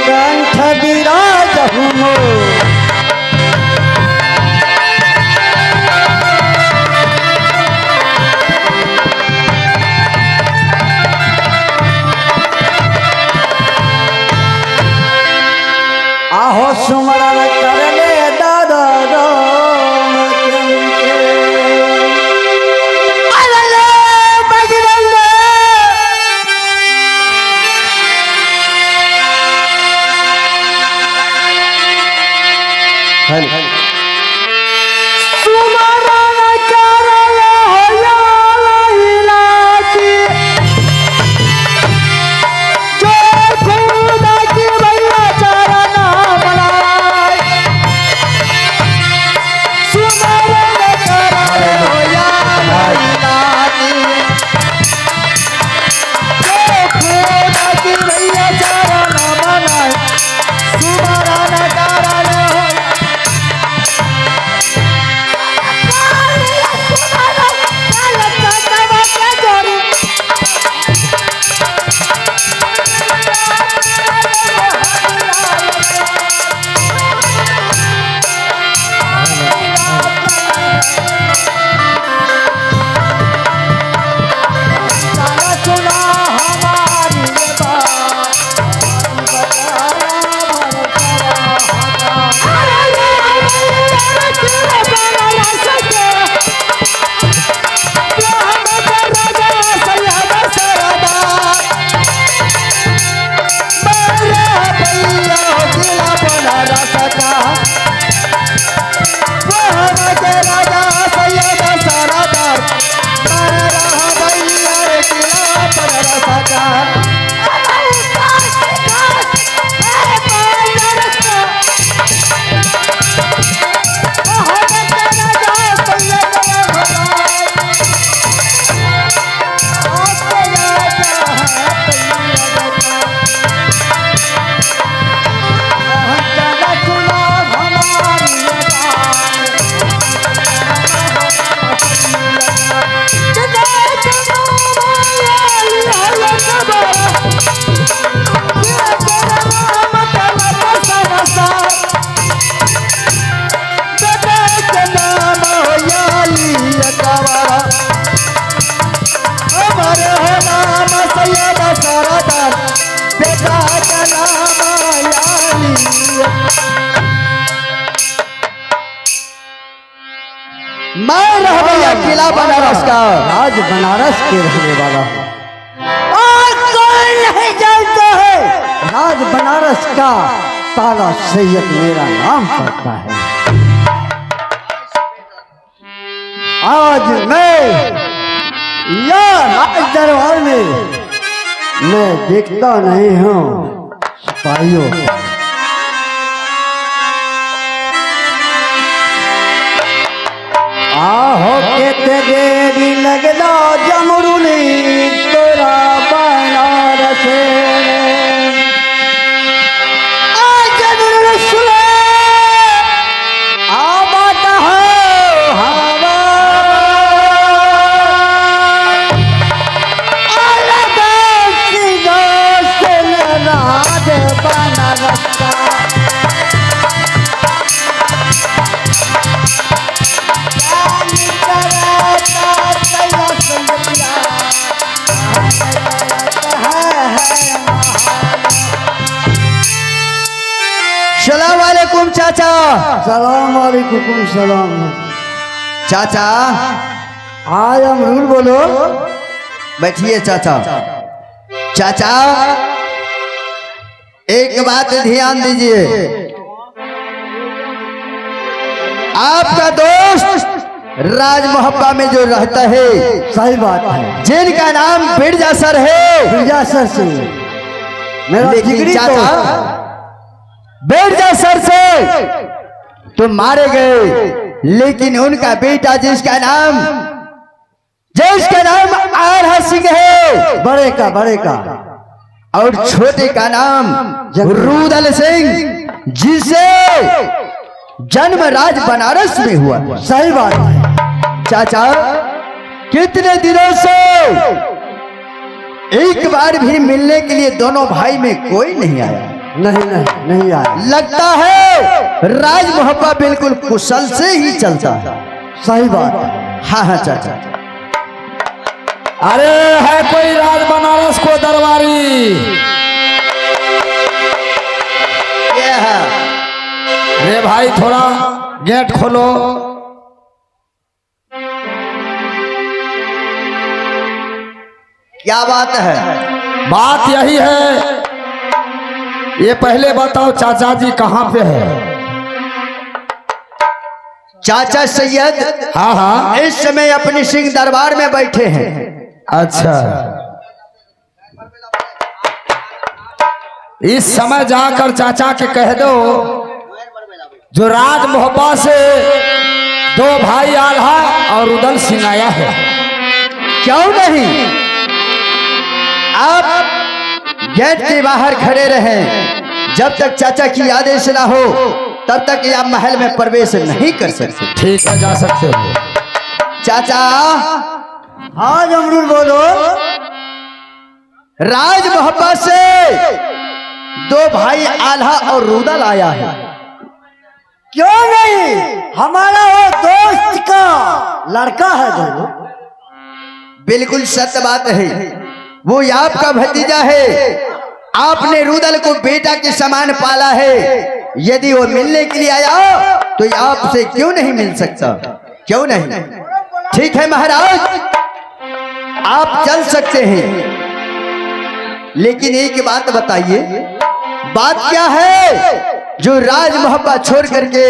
कंठ विराजहु मोर। आहो सुमरन कर ले दादा राम के अरे बजरंग सुमरन कर ले लाची जो खुदा की भैया चरण मैं रह भैया किला बनारस का राज बनारस के रहने वाला हूँ और कोई नहीं जानता है राज बनारस का ताला सैयद मेरा नाम पड़ता है। आज मैं यह राज दरबार में मैं देखता नहीं हूँ सिपाहियों आहो केते देरी लगला जमरुनी तोरा बनारस सलाम वालेकुम चाचा। सलाम वालेकुम सलाम चाचा। आज अमरूल बोलो। बैठिए चाचा। चाचा एक बात ध्यान दीजिए, आपका दोस्त राज मोहब्बा में जो रहता है, सही बात है, जिनका नाम बिरजा सर है, बिरजा सर से मेरा जिगरी चाचा बिरजा सर से तो मारे गए, लेकिन उनका बेटा जिसका नाम आरहा सिंह है, बड़े का और छोटे का नाम रुदल सिंह, जिसे जन्म राज बनारस में हुआ। सही बात है चाचा। कितने दिनों से एक बार भी मिलने के लिए दोनों भाई में कोई नहीं आया। नहीं नहीं नहीं आया। लगता है राज मोहब्बा बिल्कुल कुशल से ही चलता है। सही बात। हाँ हाँ चाचा। अरे है कोई राज बनारस को दरबारी? ये है। रे भाई थोड़ा गेट खोलो। क्या बात है? बात यही है, ये पहले बताओ चाचा जी कहाँ पे है? चाचा सैयद हाँ हाँ इस समय अपनी सिंह दरबार में बैठे हैं। अच्छा, इस समय जाकर चाचा के कह दो जो राज मोहब्बा से 2 भाई आल्हा और उदल सिंह आया है। क्यों नहीं, आप गेट के बाहर खड़े रहें। जब तक चाचा की आदेश ना हो तब तक आप महल में प्रवेश नहीं कर सकते। ठीक है, जा सकते हो। चाचा हाँ जमरूल बोलो। राज मोहब्बा से 2 भाई आल्हा और रुदल आया है। क्यों नहीं, हमारा वो दोस्त का लड़का है दोनों। बिल्कुल सत्य बात है, वो आपका भतीजा है। आपने रुदल को बेटा के समान पाला है। यदि वो मिलने के लिए आया तो आपसे क्यों नहीं मिल सकता? क्यों नहीं? ठीक है महाराज, आप चल सकते हैं, लेकिन एक बात बताइए, बात क्या है जो राज मोहब्बा छोड़ करके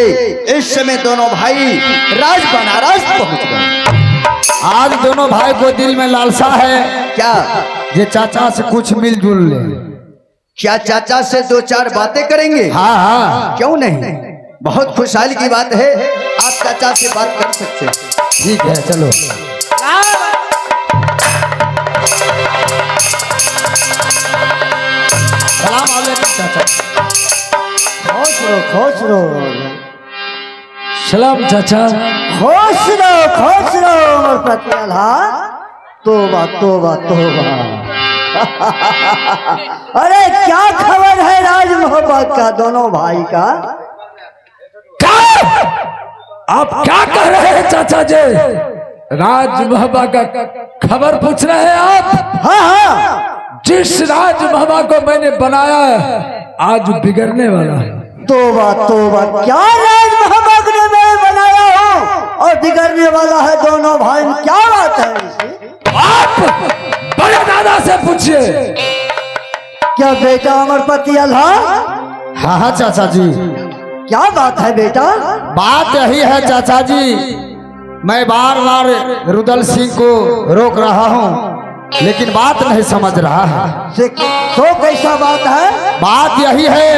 इस समय दोनों भाई राज बनारस पहुंच गए? आज दोनों भाई को दिल में लालसा है क्या ये चाचा से कुछ मिलजुल ले। क्या चाचा से 2-4 बातें करेंगे? हाँ हाँ क्यों नहीं, बहुत खुशहाली की बात है। आप चाचा से बात कर सकते हैं। ठीक है, चलो। सलाम अलैकुम चाचा। खुश रहो सलाम चाचा। खुश रहो उमर पतियाला। तोबा तोबा तोबा। अरे क्या खबर है राज मोहब्बत का दोनों भाई का? आप क्या कह रहे हैं चाचा जी? राज मोहब्बा का खबर पूछ रहे हैं आप? हाँ हाँ, जिस राज मोहब्बा को मैंने बनाया आज बिगड़ने वाला है। तोबा तोबा, क्या राज मोहब्बत ने मैं बनाया हूँ और बिगड़ने वाला है दोनों भाई? क्या बात है? आप बड़े दादा से पूछिए। क्या बेटा अमरपति अल्हा? हाँ हाँ चाचा जी। क्या बात है बेटा? बात यही है चाचा जी, मैं बार बार रुदल सिंह को रोक रहा हूँ लेकिन बात नहीं समझ रहा है। तो कैसा बात है? बात यही है,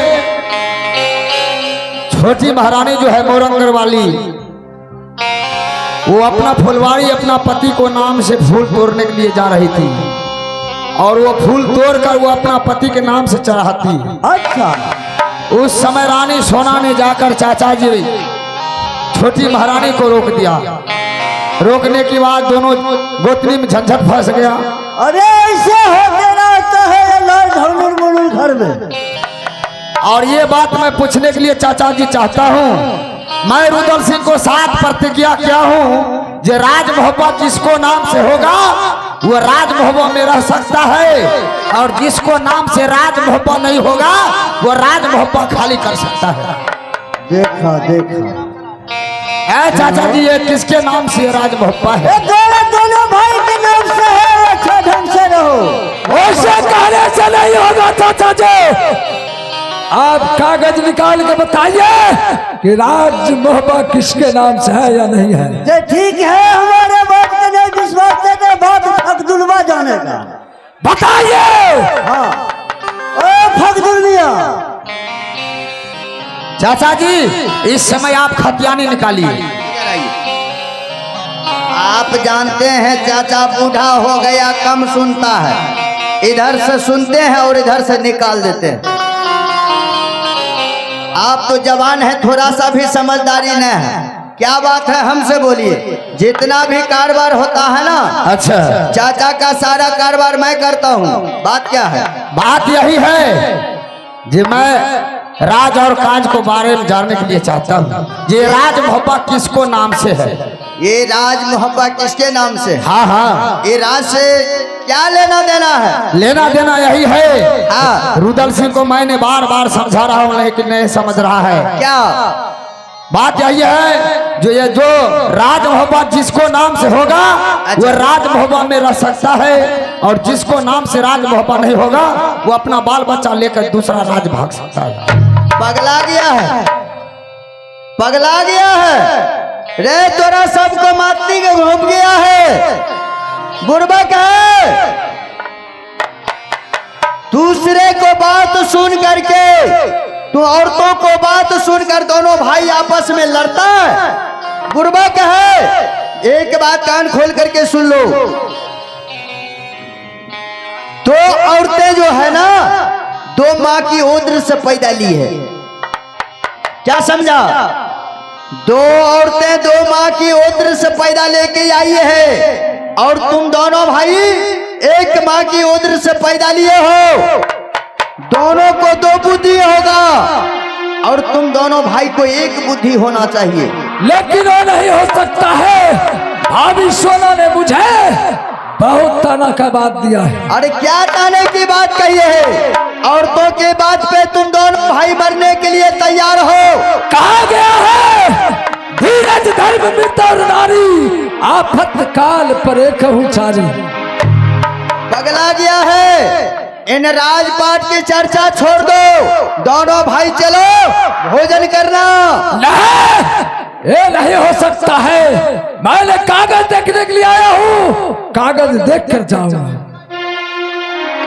छोटी महारानी जो है मोरंगर वाली, वो अपना फुलवाड़ी अपना पति को नाम से फूल तोड़ने के लिए जा रही थी और वो फूल तोड़कर वो अपना पति के नाम से चढ़ाती। अच्छा। उस समय रानी सोना ने जाकर चाचा जी छोटी महारानी को रोक दिया। रोकने के बाद दोनों गोतनी में झंझट फंस गया। अरे ऐसे होते रहता है लाल घर में। और ये बात मैं पूछने के लिए चाचा जी चाहता हूँ, मैं रुदल सिंह को 7 प्रतिज्ञा किया हूँ जो राज मोहब्बत जिसको नाम से होगा वो राज मोहब्बत में रह सकता है और जिसको नाम से राज मोहब्बत नहीं होगा वो राज मोहब्बत खाली कर सकता है। देखा देखा। ऐ चाचा जी, ये किसके नाम से राज मोहब्बत है? दोनों भाई के नाम से है। अच्छा ढंग से रहो। वैसे कहने से नहीं होगा चाचा जी, आप कागज निकाल के बताइए कि राज मोहब्बत किसके नाम से है या नहीं है। ये ठीक है, हमारे बात के नहीं विश्वास करते, बात फकदुलवा जाने का। बताइए। हाँ ओ फकदुलमिया। चाचा जी इस समय आप खतियानी निकालिए। आप जानते हैं चाचा बूढ़ा हो गया, कम सुनता है। इधर से सुनते हैं और इधर से निकाल देते हैं। आप तो जवान है, थोड़ा सा भी समझदारी न है। क्या बात है, हमसे बोलिए। जितना भी कारोबार होता है ना, अच्छा, चाचा का सारा कारोबार मैं करता हूँ। बात क्या है? बात यही है जी मैं राज और काज को बारे में जानने के लिए चाहता हूँ। ये राज मोहब्बा किसको नाम से है? ये राज मोहब्बा किसके नाम से? हाँ हाँ, ये राज से क्या लेना देना है? लेना देना यही है। हाँ। रुदल सिंह को मैंने बार बार समझा रहा हूँ लेकिन नहीं समझ रहा है। क्या बात यही है, जो राज मोहब्बा जिसको नाम से होगा वो राज मोहब्बा में रह सकता है, और जिसको नाम से राज मोहब्बा नहीं होगा वो अपना बाल बच्चा लेकर दूसरा राज भाग सकता है। पगला गया है, पगला गया है रे, तोरा सबको मातनी के घूम गया है, बुर्बक है। दूसरे को बात सुन करके तू औरतों को बात सुनकर दोनों भाई आपस में लड़ता है, बुर्बक है। एक बात कान खोल करके सुन लो, दो औरतें जो है ना, दो माँ की उद्र से पैदा ली है। क्या समझा? दो औरतें दो माँ की उद्र से पैदा लेके आई है, और तुम दोनों भाई एक माँ की उद्र से पैदा लिए हो। दोनों को दो बुद्धि होगा, और तुम दोनों भाई को एक बुद्धि होना चाहिए। लेकिन वो नहीं हो सकता है। भाभी सोना ने मुझे बहुत ताना का बात दिया है। अरे क्या ताने की बात कही है? औरतों के बात पे तुम दोनों भाई मरने के लिए तैयार हो। कहा गया है धीरज धर्म मित्र और नारी, आफत काल पर एक चारी। पगला गया है, इन राजपाट की चर्चा छोड़ दो, दोनों भाई चलो भोजन करना। नहीं, ये नहीं हो सकता है। मैंने कागज देखने के लिए आया हूँ, कागज देख कर जाऊंगा।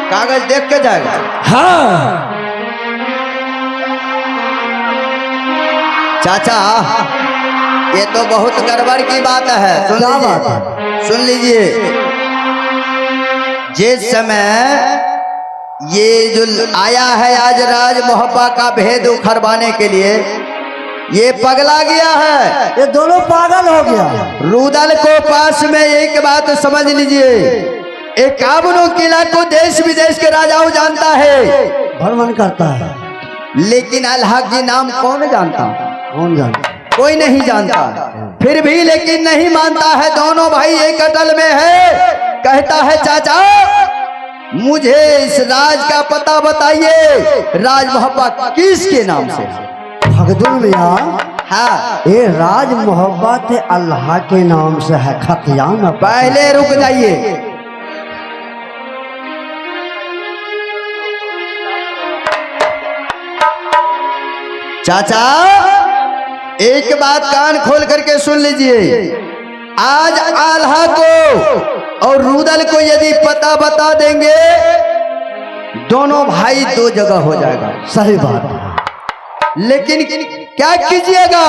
कागज देख के जाएगा? हाँ चाचा, ये तो बहुत गड़बड़ की बात है। सुन लीजिए, सुन लीजिए। जिस समय ये जो आया है आज राज मोहब्बा का भेद उखड़वाने के लिए, ये पगला गया है, ये दोनों पागल हो गया। रुदल को पास में एक बात समझ लीजिए, एक काबनो किला को देश विदेश के राजाओं जानता है, भ्रमण करता है, लेकिन अलहक जी नाम कौन जानता? कौन जानता? कोई नहीं जानता। फिर भी लेकिन नहीं मानता है, दोनों भाई एक अटल में है। कहता है चाचा मुझे इस राज का पता बताइए, राज मोहब्बा किसके नाम से? भगदुल मियां, हाँ, ये राज मोहब्बत अल्लाह के नाम से है। खतियान पहले रुक जाइए। चाचा एक बात कान खोल करके सुन लीजिए। आज आल्हा को और रुदल को यदि पता बता देंगे, दोनों भाई दो जगह हो जाएगा। सही बात है। लेकिन क्या कीजिएगा?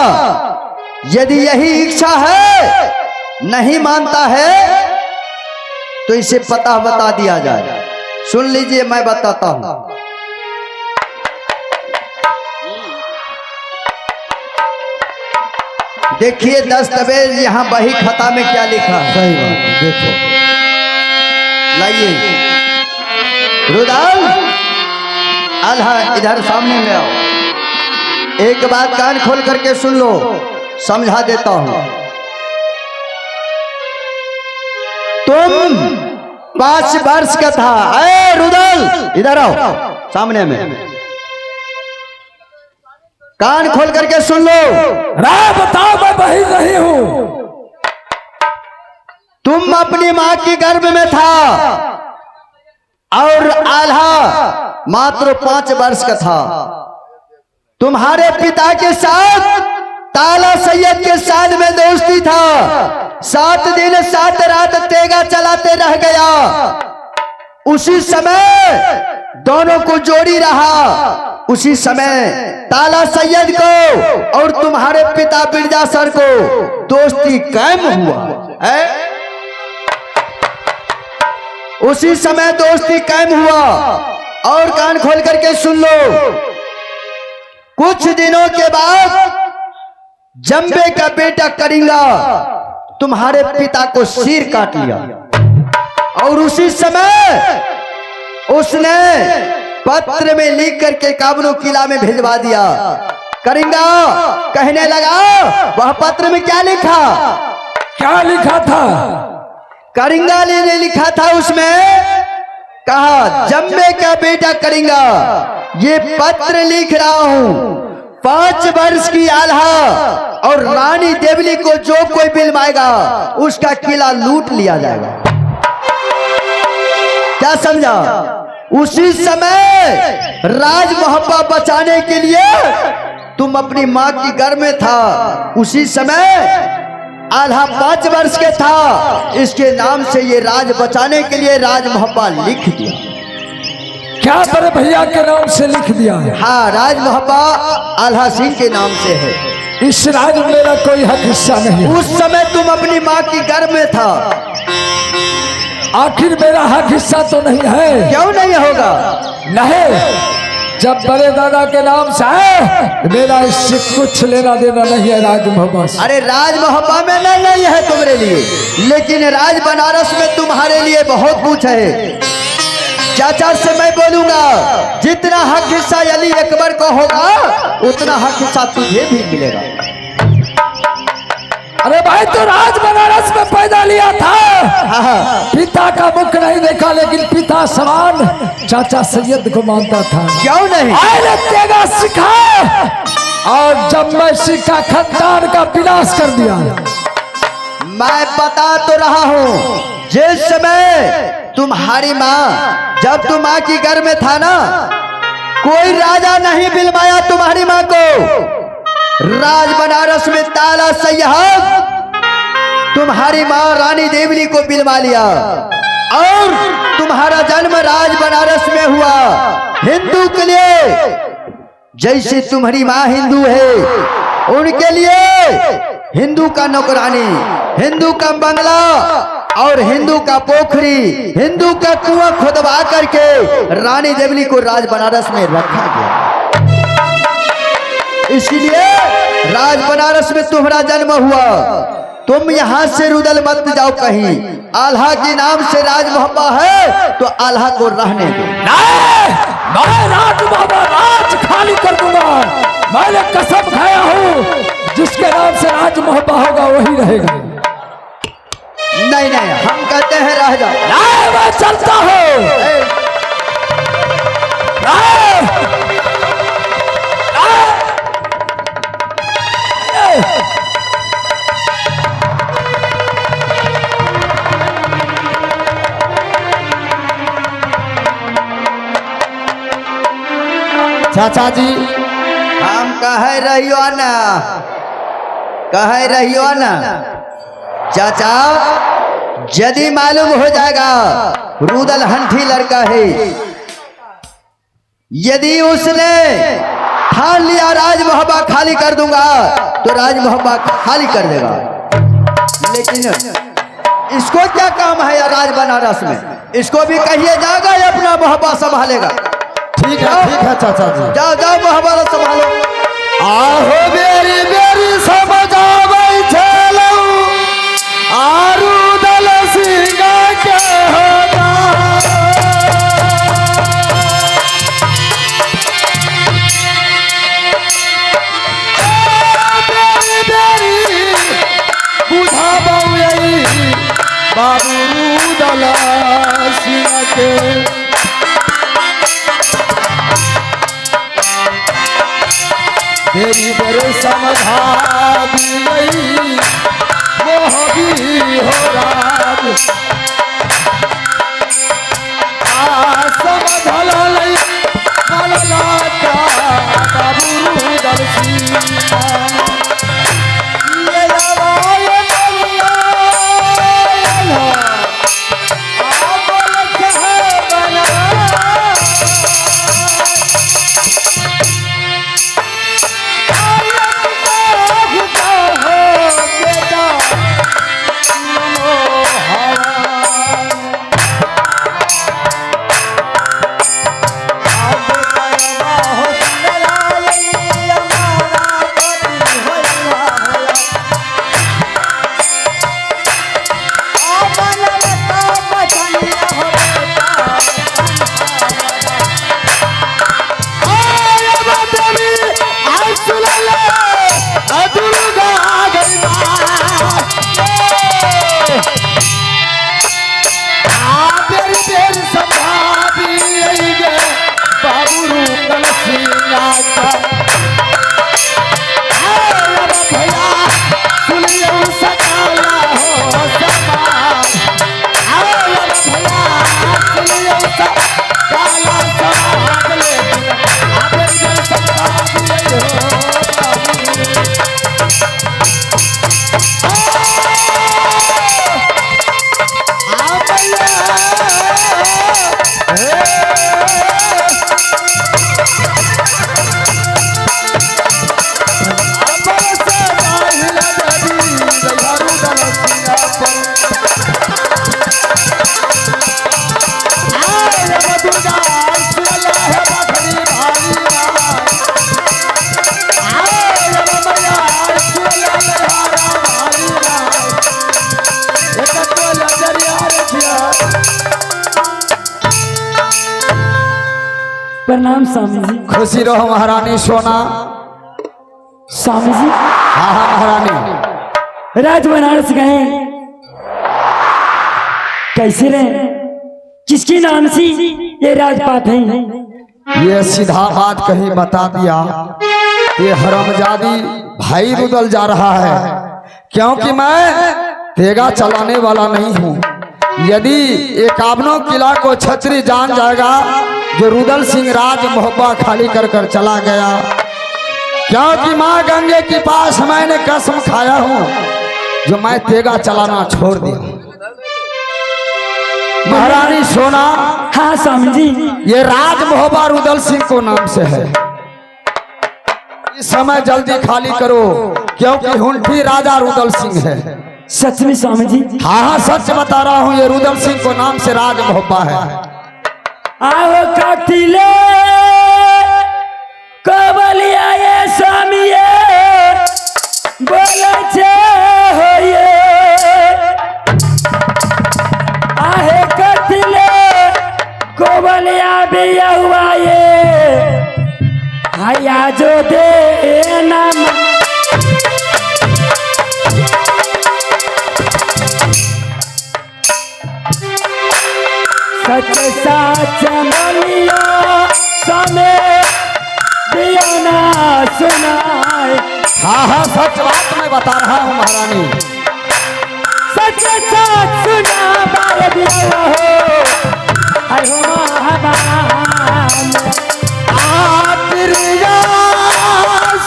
यदि यही इच्छा है, नहीं मानता है, तो इसे पता बता दिया जाए। सुन लीजिए, मैं बताता हूं। देखिए दस्तावेज यहाँ बही खाता में क्या लिखा है। सही बात है, देखो लाइए रुदल, आल्हा इधर सामने ले आओ। एक बात कान खोल करके सुन लो, समझा देता हूं। तुम 5 वर्ष का था। अरे रुदल इधर आओ सामने में, कान खोल करके सुन लो। राय बताओ, मैं वही नहीं हूँ। तुम अपनी माँ की गर्भ में था और आल्हा मात्र 5 वर्ष का था। तुम्हारे पिता के साथ ताला सैयद के साथ में दोस्ती था। 7 दिन 7 रात तेगा चलाते रह गया। उसी समय दोनों को जोड़ी रहा। उसी समय ताला सैयद को और तुम्हारे पिता बिरजा सर को दोस्ती कायम हुआ है। उसी समय दोस्ती कायम हुआ। और कान खोल करके सुन लो, कुछ दिनों के बाद जंबे का बेटा करिंगा तुम्हारे पिता को सिर काट लिया। और उसी समय उसने पत्र में लिख करके काबनो किला में भिजवा दिया। करिंगा कहने लगा, वह पत्र में क्या लिखा? क्या लिखा था? करिंगा ने लिखा था उसमें, कहा जम्मे का बेटा करिंगा, ये पत्र लिख रहा हूं, 5 वर्ष की आल्हा और रानी देवली को जो कोई बिलवाएगा उसका किला लूट लिया जाएगा। क्या समझा? उसी समय राज मोहब्बा बचाने के लिए तुम अपनी माँ की घर में था, उसी समय आल्हा 5 वर्ष के था, इसके नाम से ये राज बचाने के लिए राज मोहब्बा लिख दिया। क्या बड़े भैया के नाम से लिख दिया है? हाँ, राज मोहब्बा आल्हा सिंह के नाम से है। इस राज में मेरा कोई हक हिस्सा नहीं है। उस समय तुम अपनी माँ की घर में था। आखिर मेरा हक हिस्सा तो नहीं है? क्यों नहीं होगा? नहीं, जब बड़े दादा के नाम से है मेरा इससे कुछ लेना देना नहीं है राज मोहब्बा से। अरे राज मोहब्बा में नहीं है तुम्हारे लिए, लेकिन राज बनारस में तुम्हारे लिए बहुत कुछ है। चाचा से मैं बोलूंगा, जितना हक हिस्सा अली अकबर को होगा उतना हक हिस्सा तुझे भी मिलेगा। अरे भाई, तो राज बनारस में पैदा लिया था। हाँ। पिता का मुख नहीं देखा, लेकिन पिता समान चाचा सैयद को मानता था। क्यों नहीं? आए तेगा सिखा, और जब मैं सिखा खानदान का विनाश कर दिया। मैं बता तो रहा हूँ, जिस समय तुम्हारी माँ, जब तुम माँ की घर में था ना, कोई राजा नहीं बिलवाया तुम्हारी माँ को। राज बनारस में ताला सैयद तुम्हारी माँ रानी देवली को बिलवा लिया, और तुम्हारा जन्म राज बनारस में हुआ हिंदू के लिए। जैसे तुम्हारी माँ हिंदू है, उनके लिए हिंदू का नौकरानी, हिंदू का बंगला और हिंदू का पोखरी, हिंदू का कुआं खुदवा करके रानी देवली को राज बनारस में रखा गया। इसलिए राज बनारस में तुम्हारा जन्म हुआ। तुम यहाँ से रुदल मत जाओ कहीं। आल्हा के नाम से राज मोहब्बा है तो आल्हा को रहने दो। मैं राज मोहब्बा राज खाली कर दूंगा। मैंने कसम खाया हूँ, जिसके नाम से राज मोहब्बा होगा वही रहेगा। नहीं नहीं, हम कहते हैं रह जाओ। नहीं, मैं चलता हूँ। चाचा जी, हम कह रहियो ना, कह रहियो ना चाचा, यदि मालूम हो जाएगा रुदल हंठी लड़का है, यदि उसने ठान लिया राज मोहब्बा खाली कर दूंगा तो राज मोहब्बा खाली कर देगा। लेकिन इसको क्या काम है या राज बनारस में? इसको भी कहिए जाएगा या अपना मोहब्बा संभालेगा। ठीक है चाचा जी, जाओ जाओ मोहब्बा संभालो। आहो बेरी बेरी समझावे चलो, आरू दल सिंह के होगा। बेरी बेरी बुझाबो यही बाबू दल सिंह के। तेरी बड़े समझा दी मोह भी हो राज, समझल बाबू दल सिंह। गंगा का भैया सुनिए सकाला हो समाज भैया सुनिए सकाला समाज लेकिन आपन जल समाज ले हो प्रणाम स्वामी जी। खुशी रहो महारानी सोना। स्वामी जी हाँ हाँ महारानी। राज बनारस गए कैसे रहे, किसके नाम से ये राजपाट है? ये सीधा बात कहीं बता दिया। ये हरामजादी भाई रुदल जा रहा है, क्योंकि मैं तेगा चलाने वाला नहीं हूँ। यदि एकावनों किला को छतरी जान जाएगा जो रुदल सिंह राज मोहब्बा खाली कर कर चला गया, क्योंकि माँ गंगे के पास मैंने कसम खाया हूँ जो मैं तेगा चलाना छोड़ दिया। महारानी सोना। हाँ स्वामी जी। ये राज मोहब्बा रुदल सिंह को नाम से है। इस समय जल्दी खाली करो, क्योंकि हुंठी राजा रुदल सिंह है। सच में स्वामी जी? हाँ हाँ सच बता रहा हूँ, ये रुदल सिंह को नाम से राज मोहब्बा है। आओ काटिले कबलिया ये स्वामी बोले छे हो ये आहे काटिले कबलिया बिया हुआ ये आया जो दे नाम सच साच बोलियो समय दियो ना सुनाए। हाँ हाँ सच बात मैं बता रहा हूँ महारानी। सच साच सुना बाल दिया हो आय हो महाबान प्रिया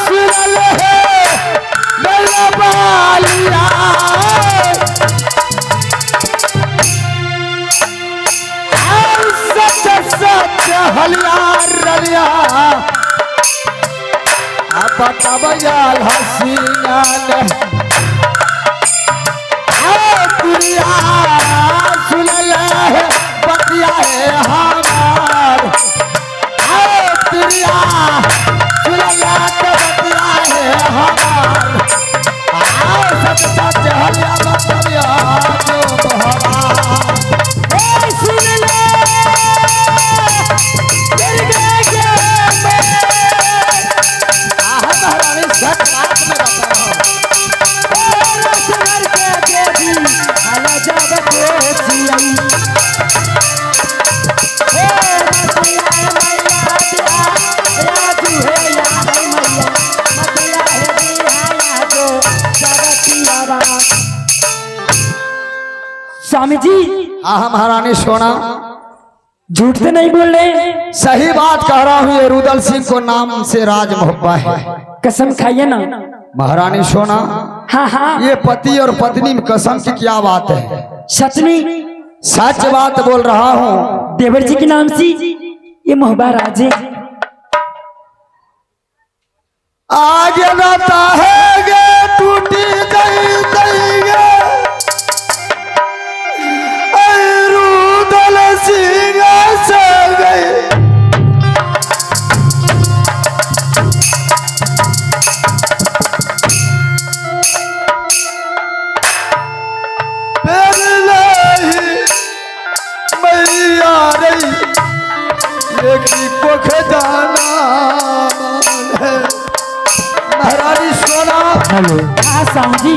सुनल है मेरा बालिया सच हलिया रलिया बताबयाल हसीना प्रिया सुनल है बतिया है हमार प्रिया सुनल के बतिया है हमार सच सच हलिया बताबिया जो बहरा सुन ले स्वामी जी। हाँ महारानी सोना। झूठ तो नहीं बोल रहे? सही बात कह रहा हूँ, ये रुदल सिंह को नाम से राज मोहब्बा है। कसम खाइए ना महारानी सोना। हाँ हाँ ये पति और पत्नी में कसम की क्या बात है? सच में सच बात बोल रहा हूँ। देवर जी के नाम से ये मोहब्बा राजे आगे रहता है गे टूटी गई गई रुदल सिंह से गई मैया रही लेकिन पोख जाना है। महारानी सोना। हेलो हाँ स्वामी जी।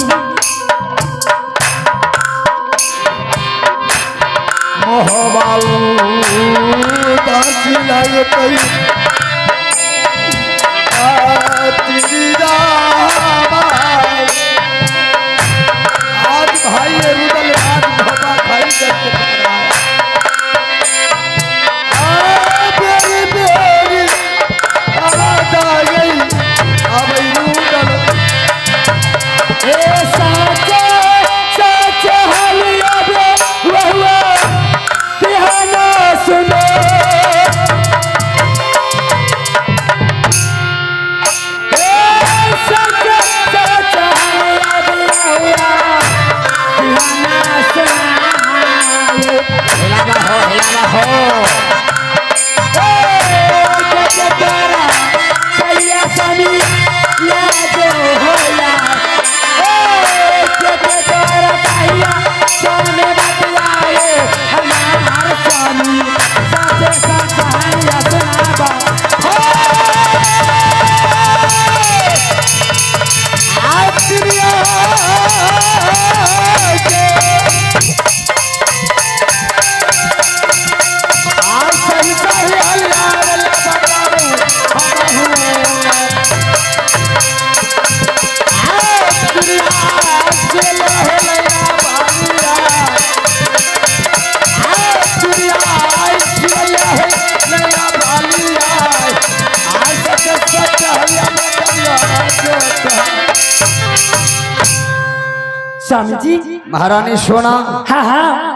स्वामी जी। महारानी सोना, हाँ हाँ